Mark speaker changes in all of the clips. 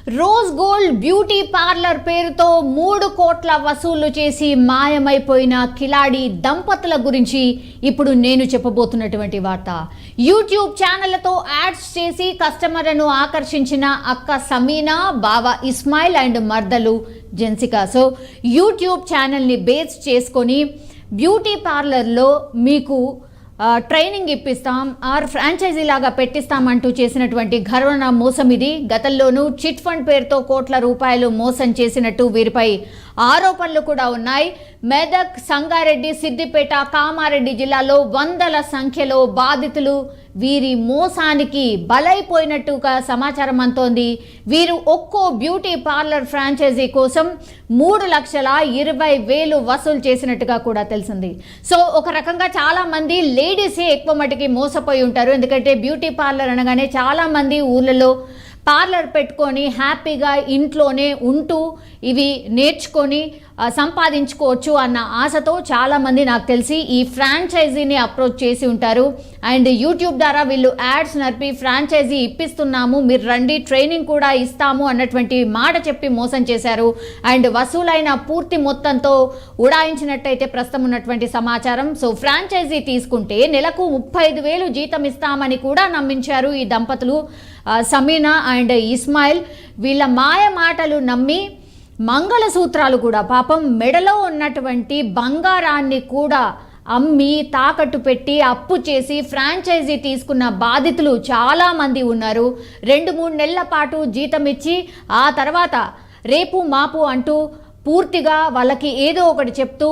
Speaker 1: Rose gold beauty parlour పేరుతో 3 కోట్ల వసూళ్లు చేసి మాయమైపోయిన కిలాడి దంపతుల గురించి ఇప్పుడు నేను చెప్పబోతున్నటువంటి వార్త. యూట్యూబ్ ఛానళ్లతో యాడ్స్ చేసి కస్టమర్లను ఆకర్షించిన అక్క సమీనా, బావ ఇస్మాయిల్ అండ్ మర్దలు జెన్సికా. సో యూట్యూబ్ ఛానల్ని బేస్ చేసుకొని బ్యూటీ పార్లర్లో మీకు ట్రైనింగ్ ఇప్పిస్తాం ఆర్ ఫ్రాంచైజీ లాగా పెట్టిస్తామంటూ చేసినటువంటి ఘోరమైన మోసం ఇది. గతంలోనూ చిట్ ఫండ్ పేరుతో కోట్ల రూపాయలు మోసం చేసినట్టు వీరిపై ఆరోపణలు కూడా ఉన్నాయి. మెదక్, సంగారెడ్డి, సిద్దిపేట, కామారెడ్డి జిల్లాలో వందల సంఖ్యలో బాధితులు వీరి మోసానికి బలైపోయినట్టుగా సమాచారం అంతోంది. వీరు ఒక్కో బ్యూటీ పార్లర్ ఫ్రాంచైజీ కోసం 3,20,000 వసూలు చేసినట్టుగా కూడా తెలిసింది. సో ఒక రకంగా చాలా మంది లేడీసే ఎక్కువ మటుకి మోసపోయి ఉంటారు. ఎందుకంటే బ్యూటీ పార్లర్ అనగానే చాలా మంది ఊళ్ళలో పార్లర్ పెట్టుకొని హ్యాపీగా ఇంట్లోనే ఉంటూ ఇవి నేర్చుకొని సంపాదించుకోవచ్చు అన్న ఆశతో చాలామంది నాకు తెలిసి ఈ ఫ్రాంచైజీని అప్రోచ్ చేసి ఉంటారు. అండ్ యూట్యూబ్ ద్వారా వీళ్ళు యాడ్స్ నడిపి ఫ్రాంచైజీ ఇప్పిస్తున్నాము, మీరు రండి, ట్రైనింగ్ కూడా ఇస్తాము అన్నటువంటి మాట చెప్పి మోసం చేశారు. అండ్ వసూలైన పూర్తి మొత్తంతో ఉడాయించినట్టయితే ప్రస్తుతం ఉన్నటువంటి సమాచారం. సో ఫ్రాంచైజీ తీసుకుంటే నెలకు 35,000 జీతం ఇస్తామని కూడా నమ్మించారు ఈ దంపతులు సమీనా అండ్ ఇస్మాయిల్. వీళ్ళ మాయ మాటలు నమ్మి మంగళసూత్రాలు కూడా పాపం మెడలో ఉన్నటువంటి బంగారాన్ని కూడా అమ్మి తాకట్టు పెట్టి అప్పు చేసి ఫ్రాంచైజీ తీసుకున్న బాధితులు చాలామంది ఉన్నారు. 2-3 నెలల పాటు జీతం ఇచ్చి ఆ తర్వాత రేపు మాపు అంటూ పూర్తిగా వాళ్ళకి ఏదో ఒకటి చెప్తూ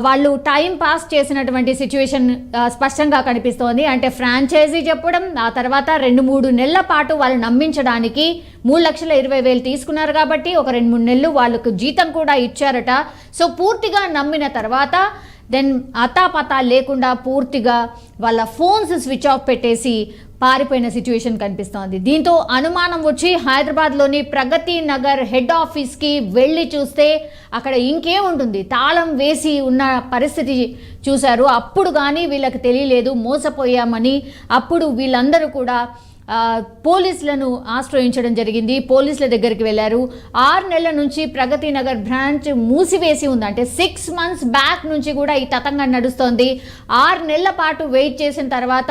Speaker 1: వాళ్ళు టైం పాస్ చేసినటువంటి సిచ్యువేషన్ స్పష్టంగా కనిపిస్తోంది. అంటే ఫ్రాంచైజీ చెప్పడం, ఆ తర్వాత 2-3 నెలల పాటు వాళ్ళు నమ్మించడానికి 3,20,000 తీసుకున్నారు కాబట్టి ఒక 2-3 నెలలు వాళ్ళకు జీతం కూడా ఇచ్చారట. సో పూర్తిగా నమ్మిన తర్వాత దెన్ అతాపతా లేకుండా పూర్తిగా వాళ్ళ ఫోన్స్ స్విచ్ ఆఫ్ పెట్టేసి పారిపోయిన సిచ్యువేషన్ కనిపిస్తోంది. దీంతో అనుమానం వచ్చి హైదరాబాద్లోని ప్రగతి నగర్ హెడ్ ఆఫీస్కి వెళ్ళి చూస్తే అక్కడ ఇంకేముంటుంది, తాళం వేసి ఉన్న పరిస్థితి చూశారు. అప్పుడు కానీ వీళ్ళకి తెలియలేదు మోసపోయామని. అప్పుడు వీళ్ళందరూ కూడా పోలీసులను ఆశ్రయించడం జరిగింది. పోలీసుల దగ్గరికి వెళ్ళారు. 6 నెలల నుంచి ప్రగతి నగర్ బ్రాంచ్ మూసివేసి ఉంది. అంటే 6 months బ్యాక్ నుంచి కూడా ఈ తతంగం నడుస్తోంది. 6 నెలల పాటు వెయిట్ చేసిన తర్వాత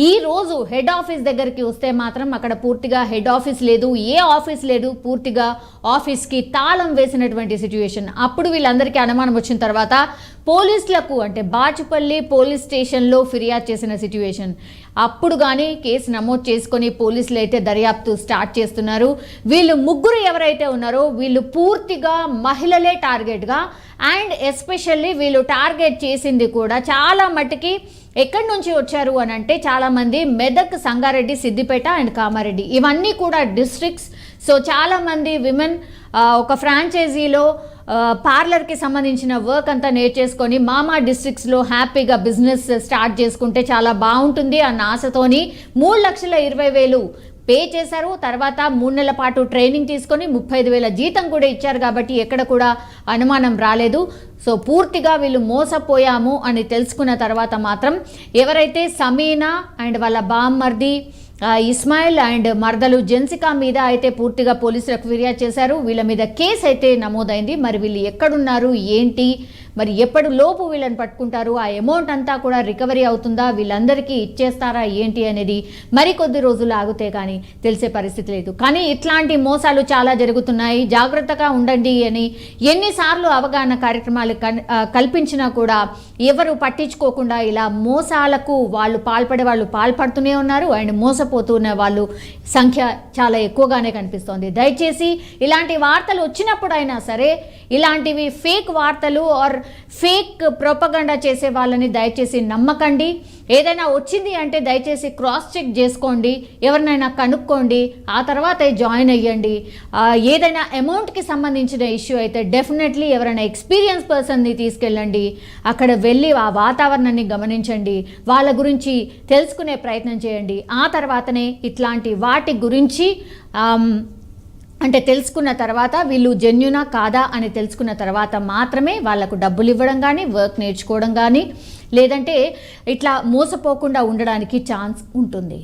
Speaker 1: ఈ రోజు హెడ్ ఆఫీస్ దగ్గరికి వస్తే మాత్రం అక్కడ పూర్తిగా హెడ్ ఆఫీస్ లేదు, ఏ ఆఫీస్ లేదు, పూర్తిగా ఆఫీస్కి తాళం వేసినటువంటి సిచ్యువేషన్. అప్పుడు వీళ్ళందరికీ అనుమానం వచ్చిన తర్వాత పోలీసులకు అంటే బాచుపల్లి పోలీస్ స్టేషన్లో ఫిర్యాదు చేసిన సిచ్యువేషన్. అప్పుడు కానీ కేసు నమోదు చేసుకొని పోలీసులు అయితే దర్యాప్తు స్టార్ట్ చేస్తున్నారు. వీళ్ళు ముగ్గురు ఎవరైతే ఉన్నారో వీళ్ళు పూర్తిగా మహిళలే టార్గెట్గా, అండ్ ఎస్పెషల్లీ వీళ్ళు టార్గెట్ చేసింది కూడా చాలా మట్టుకి ఎక్కడి నుంచి వచ్చారు అని అంటే చాలామంది మెదక్, సంగారెడ్డి, సిద్దిపేట అండ్ కామారెడ్డి, ఇవన్నీ కూడా డిస్ట్రిక్ట్స్. సో చాలామంది విమెన్ ఒక ఫ్రాంచైజీలో పార్లర్కి సంబంధించిన వర్క్ అంతా నేర్చేసుకొని మామా డిస్ట్రిక్ట్స్లో హ్యాపీగా బిజినెస్ స్టార్ట్ చేసుకుంటే చాలా బాగుంటుంది అన్న ఆశతోని 3,20,000 పే చేశారు. తర్వాత 3 నెలల పాటు ట్రైనింగ్ తీసుకొని 35,000 జీతం కూడా ఇచ్చారు. కాబట్టి ఎక్కడ కూడా అనుమానం రాలేదు. సో పూర్తిగా వీళ్ళు మోసపోయాము అని తెలుసుకున్న తర్వాత మాత్రం ఎవరైతే సమీనా అండ్ వాళ్ళ బామ్మర్ది ఇస్మాయిల్ అండ్ మర్దలు జెన్సికా మీద అయితే పూర్తిగా పోలీసులకు ఫిర్యాదు చేశారు. వీళ్ళ మీద కేసు అయితే నమోదైంది. మరి వీళ్ళు ఎక్కడున్నారు, ఏంటి, మరి ఎప్పటి లోపు వీళ్ళని పట్టుకుంటారు, ఆ అమౌంట్ అంతా కూడా రికవరీ అవుతుందా, వీళ్ళందరికీ ఇచ్చేస్తారా ఏంటి అనేది మరికొద్ది రోజులు ఆగితే కానీ తెలిసే పరిస్థితి లేదు. కానీ ఇట్లాంటి మోసాలు చాలా జరుగుతున్నాయి, జాగ్రత్తగా ఉండండి అని ఎన్నిసార్లు అవగాహన కార్యక్రమాలు కల్పించినా కూడా ఎవరు పట్టించుకోకుండా ఇలా మోసాలకు వాళ్ళు పాల్పడుతూనే ఉన్నారు. అండ్ మోసపోతున్న వాళ్ళు సంఖ్య చాలా ఎక్కువగానే కనిపిస్తోంది. దయచేసి ఇలాంటి వార్తలు వచ్చినప్పుడైనా సరే ఇలాంటివి ఫేక్ వార్తలు ఆర్ ఫేక్ ప్రొపగండా చేసే వాళ్ళని దయచేసి నమ్మకండి. ఏదైనా వచ్చింది అంటే దయచేసి క్రాస్ చెక్ చేసుకోండి, ఎవరినైనా కనుక్కోండి, ఆ తర్వాతే జాయిన్ అయ్యండి. ఏదైనా అమౌంట్కి సంబంధించిన ఇష్యూ అయితే డెఫినెట్లీ ఎవరైనా ఎక్స్పీరియన్స్ పర్సన్ని తీసుకెళ్ళండి. అక్కడ వెళ్ళి ఆ వాతావరణాన్ని గమనించండి, వాళ్ళ గురించి తెలుసుకునే ప్రయత్నం చేయండి. ఆ తర్వాతనే ఇట్లాంటి వాటి గురించి అంటే తెలుసుకున్న తర్వాత వీళ్ళు జెన్యునా కాదా అని తెలుసుకున్న తర్వాత మాత్రమే వాళ్ళకు డబ్బులు ఇవ్వడం కానీ, వర్క్ నేర్చుకోవడం కానీ, లేదంటే ఇట్లా మోసపోకుండా ఉండడానికి ఛాన్స్ ఉంటుంది.